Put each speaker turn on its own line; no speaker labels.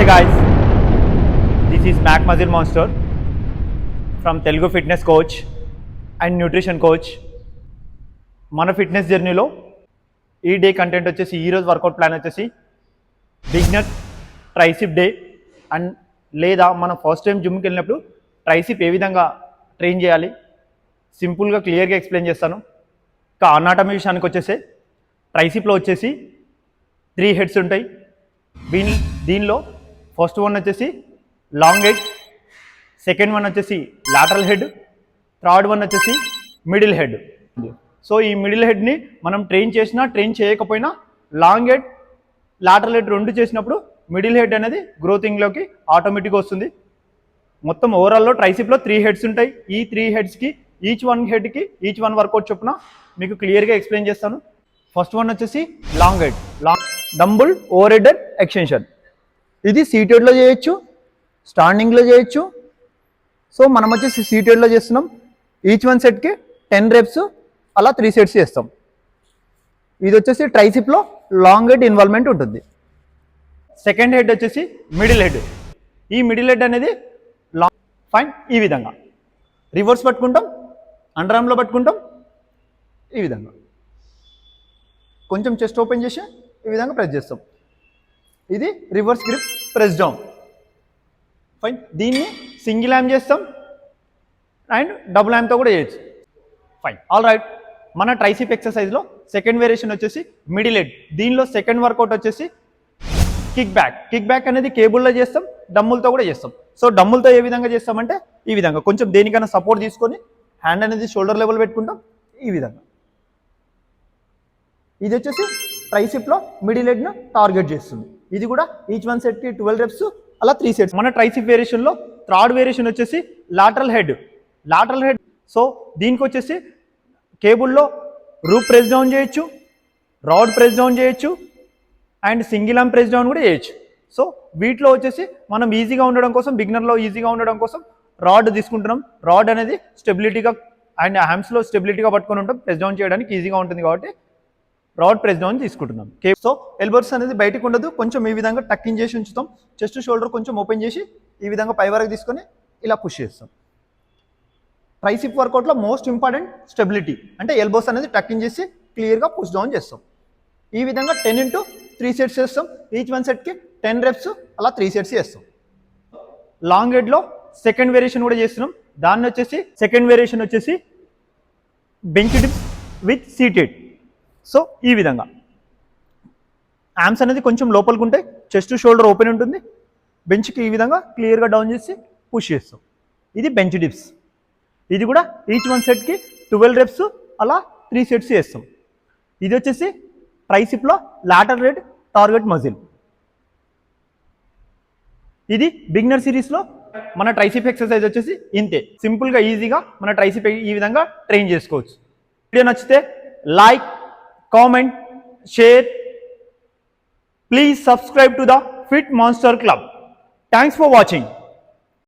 Namaste guys, this is Mac Muscle Monster from Telugu Fitness Coach and Nutrition Coach. మన fitness జర్నీలో ఈ day content వచ్చేసి ఈరోజు work out plan వచ్చేసి beginner tricep day and లేదా మనం ఫస్ట్ టైం జిమ్కి వెళ్ళినప్పుడు ట్రైసిప్ ఏ విధంగా ట్రైన్ చేయాలి సింపుల్గా క్లియర్గా ఎక్స్ప్లెయిన్ చేస్తాను. ఇంకా అనాటమీ విషయానికి వచ్చేసి ట్రైసిప్లో వచ్చేసి 3 హెడ్స్ ఉంటాయి. దీనిలో ఫస్ట్ వన్ వచ్చేసి లాంగ్ హెడ్, సెకండ్ వన్ వచ్చేసి లాటరల్ హెడ్, థర్డ్ వన్ వచ్చేసి మిడిల్ హెడ్. సో ఈ మిడిల్ హెడ్ని మనం ట్రైన్ చేసినా ట్రైన్ చేయకపోయినా లాంగ్ హెడ్ లాటరల్ హెడ్ రెండు చేసినప్పుడు మిడిల్ హెడ్ అనేది గ్రోతింగ్లోకి ఆటోమేటిక్గా వస్తుంది. మొత్తం ఓవరాల్లో ట్రైసిప్లో 3 హెడ్స్ ఉంటాయి. ఈ 3 హెడ్స్కి ఈచ్ వన్ హెడ్కి ఈచ్ వన్ వర్కౌట్ చొప్పున మీకు క్లియర్గా ఎక్స్ప్లెయిన్ చేస్తాను. ఫస్ట్ వన్ వచ్చేసి long head, dumbbell overhead extension. ఇది సీటెడ్లో చేయొచ్చు, స్టాండింగ్లో చేయొచ్చు. సో మనం వచ్చేసి సీటెడ్లో చేస్తున్నాం. ఈచ్ వన్ సెట్కి 10 రెప్స్ అలా 3 సెట్స్ చేస్తాం. ఇది వచ్చేసి ట్రైసిప్లో లాంగ్ హెడ్ ఇన్వాల్వ్మెంట్ ఉంటుంది. సెకండ్ హెడ్ వచ్చేసి మిడిల్ హెడ్. ఈ మిడిల్ హెడ్ అనేది లాంగ్ ఫైన్ ఈ విధంగా రివర్స్ పట్టుకుంటాం, అండర్ ఆర్మ్లో పట్టుకుంటాం. ఈ విధంగా కొంచెం చెస్ట్ ఓపెన్ చేసి ఈ విధంగా ప్రెస్ చేస్తాం. ఇది reverse grip press down. Fine. దీన్ని సింగిల్ హ్యామ్ చేస్తాం అండ్ డబుల్ హ్యామ్తో కూడా చేయొచ్చు. ఫైన్. All right. మన ట్రైసిప్ ఎక్సర్సైజ్లో సెకండ్ వేరియేషన్ వచ్చేసి మిడిల్ హెడ్. దీనిలో సెకండ్ వర్కౌట్ వచ్చేసి కిక్ బ్యాక్. కిక్ బ్యాక్ అనేది కేబుల్లో చేస్తాం, డమ్ములతో కూడా చేస్తాం. సో డమ్ములతో ఏ విధంగా చేస్తామంటే ఈ విధంగా కొంచెం దేనికైనా సపోర్ట్ తీసుకొని హ్యాండ్ అనేది షోల్డర్ లెవెల్ పెట్టుకుంటాం. ఈ విధంగా ఇది వచ్చేసి ట్రైసిప్లో మిడిల్ హెడ్ను టార్గెట్ చేస్తుంది. ఇది కూడా ఈచ్ వన్ సెట్కి 12 రెప్స్ అలా 3 సెట్స్. మన ట్రైసిప్ వేరియేషన్లో థర్డ్ వేరియేషన్ వచ్చేసి లాటరల్ హెడ్. సో దీనికి వచ్చేసి కేబుల్లో రూప్ ప్రెస్ డౌన్ చేయొచ్చు, రాడ్ ప్రెస్ డౌన్ చేయొచ్చు and single arm press down కూడా చేయొచ్చు. సో వీటిలో వచ్చేసి మనం ఈజీగా ఉండడం కోసం, బిగినర్లో ఈజీగా ఉండడం కోసం రాడ్ తీసుకుంటున్నాం. రాడ్ అనేది స్టెబిలిటీగా అండ్ హ్యాండ్స్లో స్టెబిలిటీగా పట్టుకొని ఉంటాం. ప్రెస్ డౌన్ చేయడానికి ఈజీగా ఉంటుంది కాబట్టి రాడ్ ప్రెస్ డౌన్ తీసుకుంటున్నాం. సో ఎల్బోస్ అనేది బయటకు ఉండదు. కొంచెం ఈ విధంగా టక్కింగ్ చేసి ఉంచుతాం. చెస్ట్ షోల్డర్ కొంచెం ఓపెన్ చేసి ఈ విధంగా పై వరకు తీసుకొని ఇలా పుష్ చేస్తాం. Tricep వర్కౌట్లో most important stability. అంటే ఎల్బోస్ అనేది టక్కింగ్ చేసి క్లియర్గా పుష్ డౌన్ చేస్తాం. ఈ విధంగా 10 into 3 సెట్స్ చేస్తాం. ఈచ్ వన్ సెట్కి 10 రెప్స్ అలా 3 సెట్స్ చేస్తాం. లాంగ్ హెడ్లో సెకండ్ వేరియేషన్ కూడా చేస్తున్నాం. దాన్ని వచ్చేసి సెకండ్ వేరియేషన్ వచ్చేసి bench dips with seated. So ఈ విధంగా ఆర్మ్స్ అనేది కొంచెం లోపలికి ఉంటాయి, చెస్ట్ షోల్డర్ ఓపెన్ ఉంటుంది. బెంచ్కి ఈ విధంగా క్లియర్గా డౌన్ చేసి పుష్ చేస్తాం. ఇది బెంచ్ డిప్స్. ఇది కూడా ఈచ్ వన్ సెట్కి 12 రెప్స్ అలా 3 సెట్స్ చేస్తాం. ఇది వచ్చేసి ట్రైసిప్లో లాటరల్ హెడ్ టార్గెట్ మజిల్. ఇది బిగినర్ సిరీస్లో మన ట్రైసిప్ ఎక్సర్సైజ్ వచ్చేసి ఇంతే. సింపుల్గా ఈజీగా మన ట్రైసిప్ ఈ విధంగా ట్రైన్ చేసుకోవచ్చు. వీడియో నచ్చితే like, comment, share. Please subscribe to the Fit Monster Club. Thanks for watching.